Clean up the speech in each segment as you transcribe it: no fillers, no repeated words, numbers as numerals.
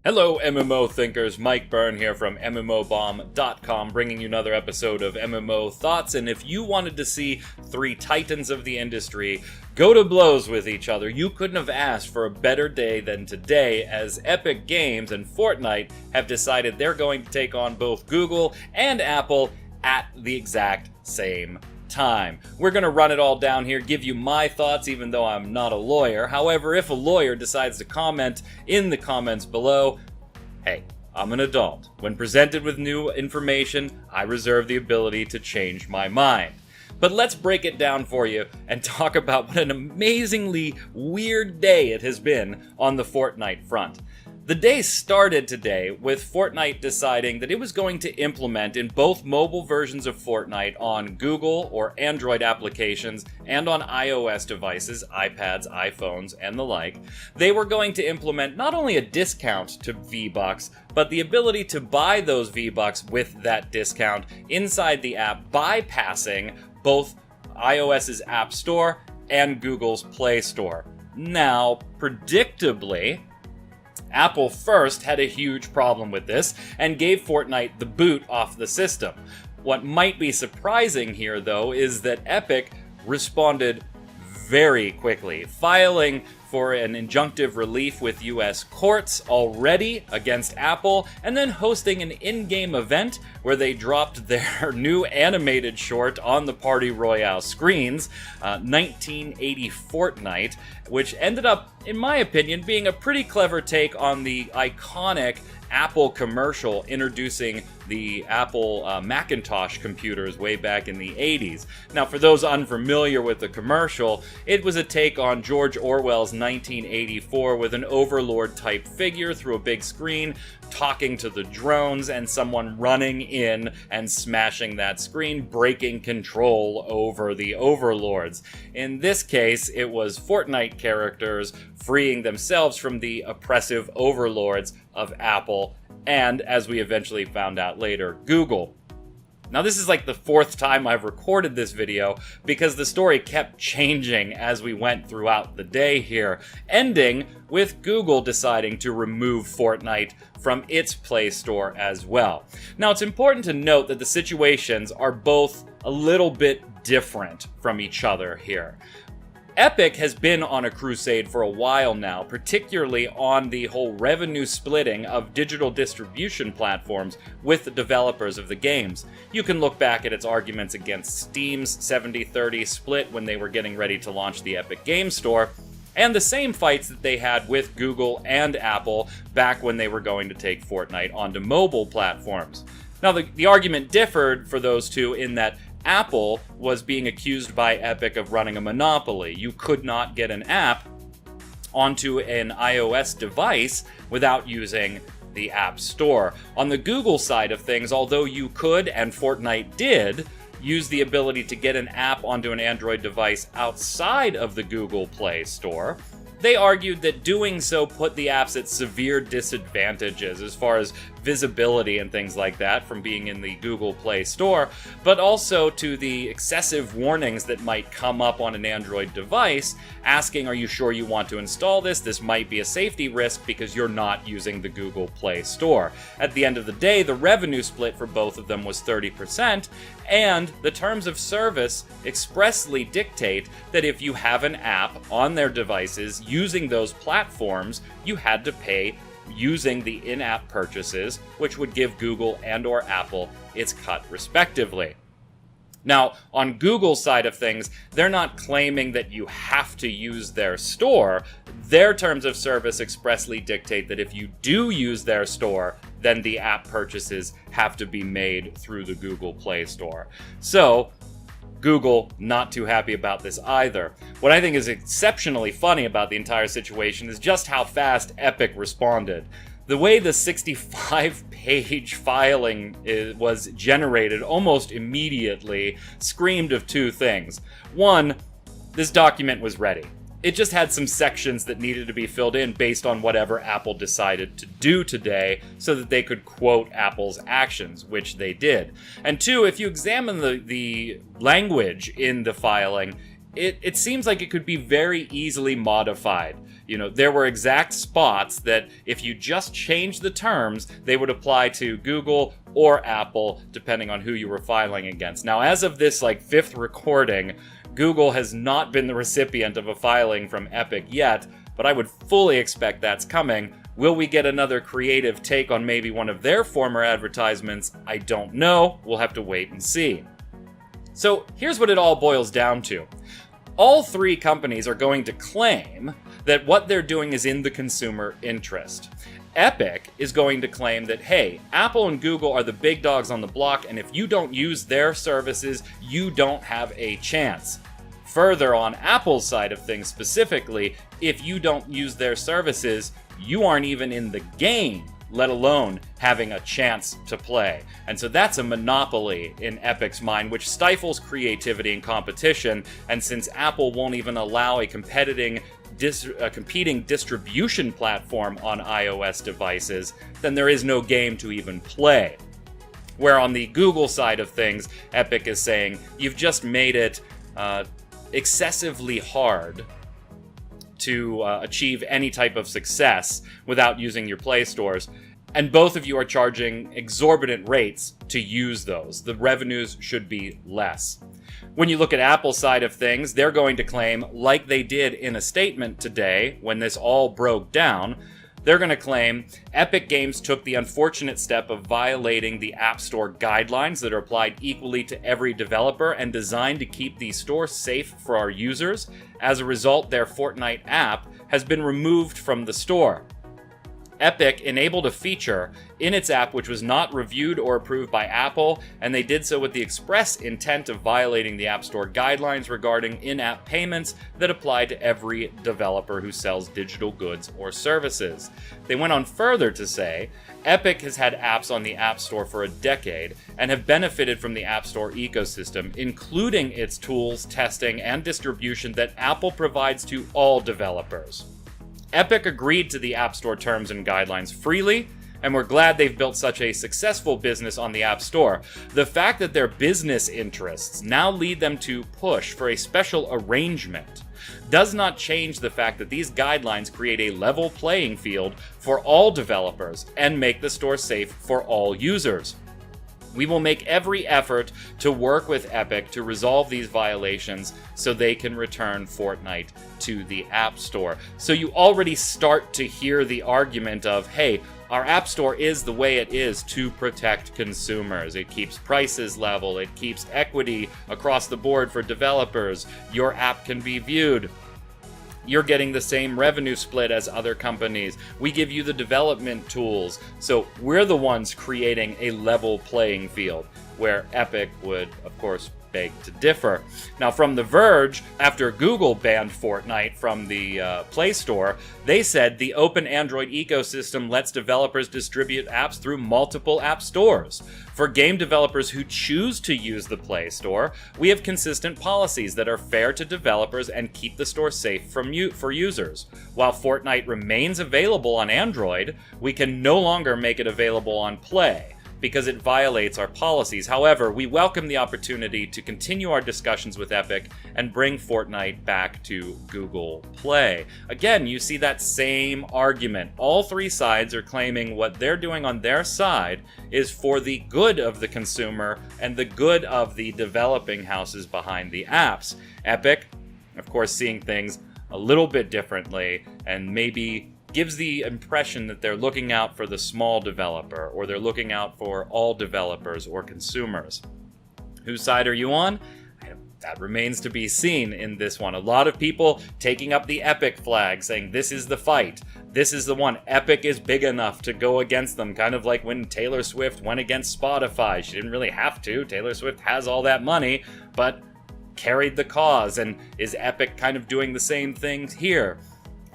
Hello MMO thinkers, Mike Byrne here from MMOBomb.com, bringing you another episode of MMO Thoughts. And if you wanted to see three titans of the industry go to blows with each other, you couldn't have asked for a better day than today, as Epic Games and Fortnite have decided they're going to take on both Google and Apple at the exact same time. We're going to run it all down here, give you my thoughts, even though I'm not a lawyer. However, if a lawyer decides to comment in the comments below, hey, I'm an adult. When presented with new information, I reserve the ability to change my mind. But let's break it down for you and talk about what an amazingly weird day it has been on the Fortnite front. The day started today with Fortnite deciding that it was going to implement in both mobile versions of Fortnite on Google or Android applications and on iOS devices, iPads, iPhones, and the like. They were going to implement not only a discount to V-Bucks, but the ability to buy those V-Bucks with that discount inside the app, bypassing both iOS's App Store and Google's Play Store. Now, predictably, Apple first had a huge problem with this and gave Fortnite the boot off the system. What might be surprising here, though, is that Epic responded very quickly, filing for an injunctive relief with US courts already against Apple, and then hosting an in-game event where they dropped their new animated short on the Party Royale screens, 1980 Fortnite, which ended up, in my opinion, being a pretty clever take on the iconic Apple commercial introducing the Apple Macintosh computers way back in the 80s. Now, for those unfamiliar with the commercial, it was a take on George Orwell's 1984 with an overlord-type figure through a big screen talking to the drones and someone running in and smashing that screen, breaking control over the overlords. In this case, it was Fortnite characters freeing themselves from the oppressive overlords of Apple and, as we eventually found out later, Google. Now, this is like the fourth time I've recorded this video because the story kept changing as we went throughout the day here, ending with Google deciding to remove Fortnite from its Play Store as well. Now, it's important to note that the situations are both a little bit different from each other here. Epic has been on a crusade for a while now, particularly on the whole revenue splitting of digital distribution platforms with the developers of the games. You can look back at its arguments against Steam's 70-30 split when they were getting ready to launch the Epic Game Store, and the same fights that they had with Google and Apple back when they were going to take Fortnite onto mobile platforms. Now, the argument differed for those two in that Apple was being accused by Epic of running a monopoly. You could not get an app onto an iOS device without using the App Store. On the Google side of things, although you could, and Fortnite did, use the ability to get an app onto an Android device outside of the Google Play Store, they argued that doing so put the apps at severe disadvantages as far as visibility and things like that from being in the Google Play Store, but also to the excessive warnings that might come up on an Android device asking, are you sure you want to install this? This might be a safety risk because you're not using the Google Play Store. At the end of the day, the revenue split for both of them was 30%, and the terms of service expressly dictate that if you have an app on their devices using those platforms, you had to pay using the in-app purchases, which would give Google and or Apple its cut respectively. Now, on Google's side of things, they're not claiming that you have to use their store. Their terms of service expressly dictate that if you do use their store, then the app purchases have to be made through the Google Play Store. So, Google not too happy about this either. What I think is exceptionally funny about the entire situation is just how fast Epic responded. The way the 65-page filing was generated almost immediately screamed of two things. One, this document was ready. It just had some sections that needed to be filled in based on whatever Apple decided to do today so that they could quote Apple's actions, which they did. And two, if you examine the language in the filing, it seems like it could be very easily modified. There were exact spots that if you just changed the terms, they would apply to Google or Apple, depending on who you were filing against. Now, as of this fifth recording, Google has not been the recipient of a filing from Epic yet, but I would fully expect that's coming. Will we get another creative take on maybe one of their former advertisements? I don't know. We'll have to wait and see. So here's what it all boils down to. All three companies are going to claim that what they're doing is in the consumer interest. Epic is going to claim that, hey, Apple and Google are the big dogs on the block, and if you don't use their services, you don't have a chance. Further, on Apple's side of things specifically, if you don't use their services, you aren't even in the game, let alone having a chance to play. And so that's a monopoly in Epic's mind, which stifles creativity and competition. And since Apple won't even allow a competing distribution platform on iOS devices, then there is no game to even play. Where on the Google side of things, Epic is saying, you've just made it excessively hard to achieve any type of success without using your Play stores. And both of you are charging exorbitant rates to use those. The revenues should be less. When you look at Apple's side of things, they're going to claim, like they did in a statement today when this all broke down, they're going to claim Epic Games took the unfortunate step of violating the App Store guidelines that are applied equally to every developer and designed to keep the store safe for our users. As a result, their Fortnite app has been removed from the store. Epic enabled a feature in its app which was not reviewed or approved by Apple, and they did so with the express intent of violating the App Store guidelines regarding in-app payments that apply to every developer who sells digital goods or services. They went on further to say, Epic has had apps on the App Store for a decade and have benefited from the App Store ecosystem, including its tools, testing, and distribution that Apple provides to all developers. Epic agreed to the App Store terms and guidelines freely, and we're glad they've built such a successful business on the App Store. The fact that their business interests now lead them to push for a special arrangement does not change the fact that these guidelines create a level playing field for all developers and make the store safe for all users. We will make every effort to work with Epic to resolve these violations so they can return Fortnite to the App Store. So you already start to hear the argument of, hey, our App Store is the way it is to protect consumers. It keeps prices level, it keeps equity across the board for developers. Your app can be viewed. You're getting the same revenue split as other companies. We give you the development tools. So we're the ones creating a level playing field, where Epic would, of course, beg to differ. Now, from The Verge, after Google banned Fortnite from the Play Store, they said the open Android ecosystem lets developers distribute apps through multiple app stores. For game developers who choose to use the Play Store, we have consistent policies that are fair to developers and keep the store safe for users. While Fortnite remains available on Android, we can no longer make it available on Play, because it violates our policies. However, we welcome the opportunity to continue our discussions with Epic and bring Fortnite back to Google Play. Again, you see that same argument. All three sides are claiming what they're doing on their side is for the good of the consumer and the good of the developing houses behind the apps. Epic, of course, seeing things a little bit differently and maybe gives the impression that they're looking out for the small developer, or they're looking out for all developers or consumers. Whose side are you on? That remains to be seen in this one. A lot of people taking up the Epic flag, saying this is the fight. This is the one. Epic is big enough to go against them, kind of like when Taylor Swift went against Spotify. She didn't really have to. Taylor Swift has all that money, but carried the cause. And is Epic kind of doing the same thing here?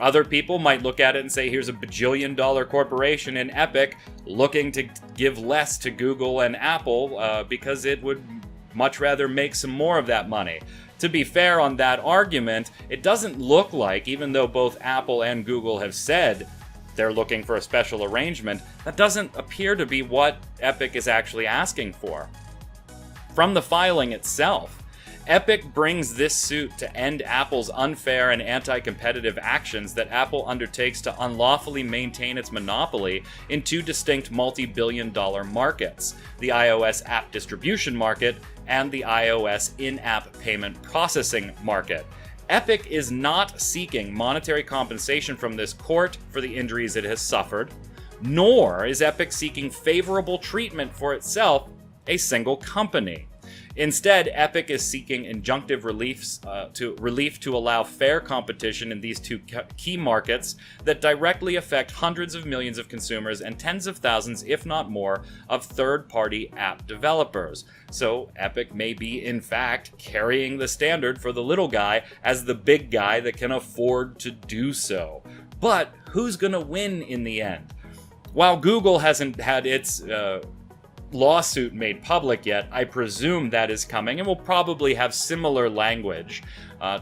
Other people might look at it and say, here's a bajillion-dollar corporation in Epic looking to give less to Google and Apple because it would much rather make some more of that money. To be fair on that argument, it doesn't look like, even though both Apple and Google have said they're looking for a special arrangement, that doesn't appear to be what Epic is actually asking for. From the filing itself, Epic brings this suit to end Apple's unfair and anti-competitive actions that Apple undertakes to unlawfully maintain its monopoly in two distinct multi-billion-dollar markets, the iOS app distribution market and the iOS in-app payment processing market. Epic is not seeking monetary compensation from this court for the injuries it has suffered, nor is Epic seeking favorable treatment for itself, a single company. Instead, Epic is seeking injunctive relief to allow fair competition in these two key markets that directly affect hundreds of millions of consumers and tens of thousands, if not more, of third-party app developers. So Epic may be, in fact, carrying the standard for the little guy as the big guy that can afford to do so. But who's going to win in the end? While Google hasn't had its lawsuit made public yet, I presume that is coming and will probably have similar language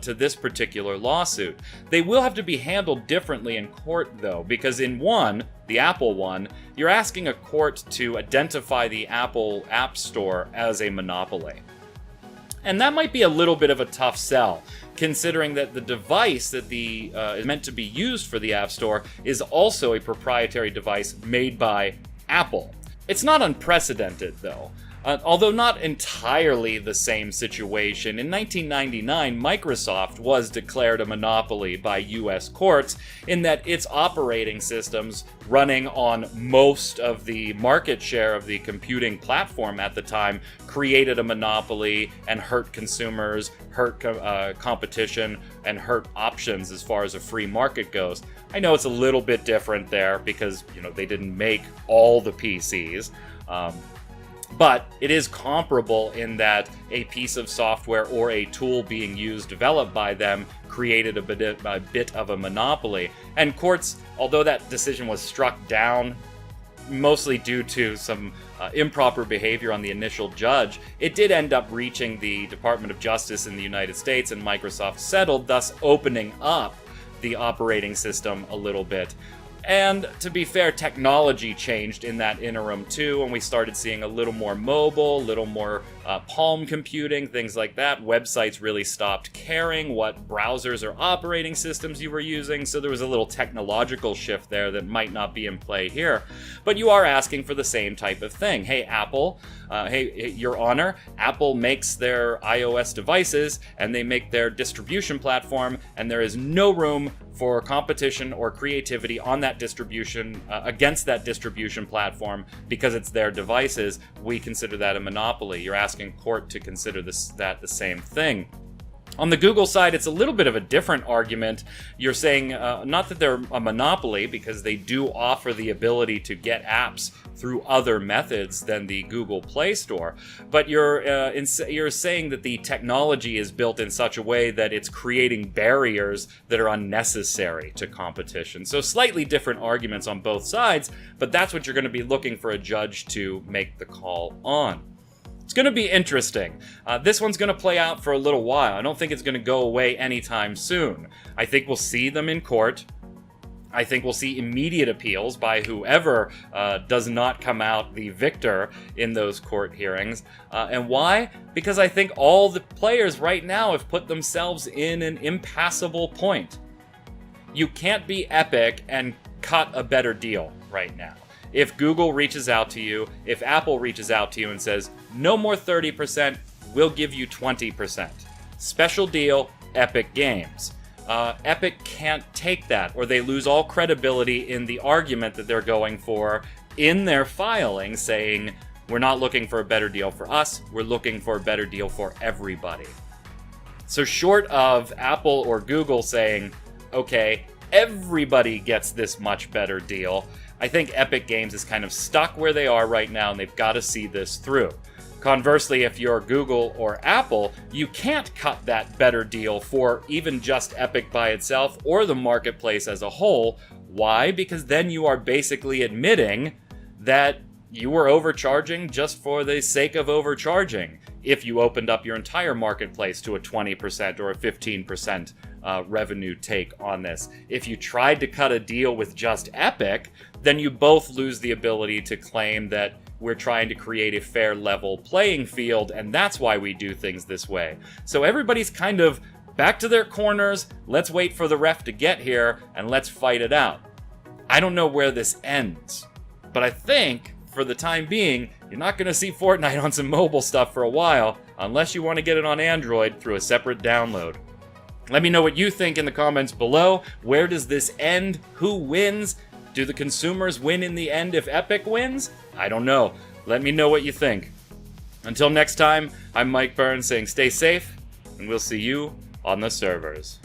to this particular lawsuit. They will have to be handled differently in court, though, because in one, the Apple one, you're asking a court to identify the Apple App Store as a monopoly. And that might be a little bit of a tough sell, considering that the device that is meant to be used for the App Store is also a proprietary device made by Apple. It's not unprecedented, though. Although not entirely the same situation, in 1999, Microsoft was declared a monopoly by US courts in that its operating systems running on most of the market share of the computing platform at the time created a monopoly and hurt consumers, hurt competition, and hurt options as far as a free market goes. I know it's a little bit different there because, they didn't make all the PCs. But it is comparable in that a piece of software or a tool being used, developed by them, created a bit of a monopoly. And courts, although that decision was struck down, mostly due to some improper behavior on the initial judge, it did end up reaching the Department of Justice in the United States, and Microsoft settled, thus opening up the operating system a little bit. And to be fair, technology changed in that interim too, and we started seeing a little more mobile, a little more palm computing, things like that. Websites really stopped caring what browsers or operating systems you were using, so there was a little technological shift there that might not be in play here. But you are asking for the same type of thing. Hey, Apple, hey, Your Honor, Apple makes their iOS devices, and they make their distribution platform, and there is no room for competition or creativity on that distribution, against that distribution platform, because it's their devices. We consider that a monopoly. You're asking court to consider that the same thing. On the Google side, it's a little bit of a different argument. You're saying not that they're a monopoly, because they do offer the ability to get apps through other methods than the Google Play Store, but you're saying that the technology is built in such a way that it's creating barriers that are unnecessary to competition. So slightly different arguments on both sides, but that's what you're going to be looking for a judge to make the call on. It's going to be interesting. This one's going to play out for a little while. I don't think it's going to go away anytime soon. I think we'll see them in court. I think we'll see immediate appeals by whoever does not come out the victor in those court hearings. And why? Because I think all the players right now have put themselves in an impassable point. You can't be Epic and cut a better deal right now. If Google reaches out to you, if Apple reaches out to you and says, no more 30%, we'll give you 20%. Special deal, Epic Games. Epic can't take that, or they lose all credibility in the argument that they're going for in their filing, saying, we're not looking for a better deal for us, we're looking for a better deal for everybody. So short of Apple or Google saying, okay, everybody gets this much better deal, I think Epic Games is kind of stuck where they are right now, and they've got to see this through. Conversely, if you're Google or Apple, you can't cut that better deal for even just Epic by itself or the marketplace as a whole. Why? Because then you are basically admitting that you were overcharging just for the sake of overcharging if you opened up your entire marketplace to a 20% or a 15% revenue take on this. If you tried to cut a deal with just Epic, then you both lose the ability to claim that we're trying to create a fair level playing field, and that's why we do things this way. So everybody's kind of back to their corners, let's wait for the ref to get here, and let's fight it out. I don't know where this ends, but I think, for the time being, you're not going to see Fortnite on some mobile stuff for a while, unless you want to get it on Android through a separate download. Let me know what you think in the comments below. Where does this end? Who wins? Do the consumers win in the end if Epic wins? I don't know. Let me know what you think. Until next time, I'm Mike Burns saying stay safe, and we'll see you on the servers.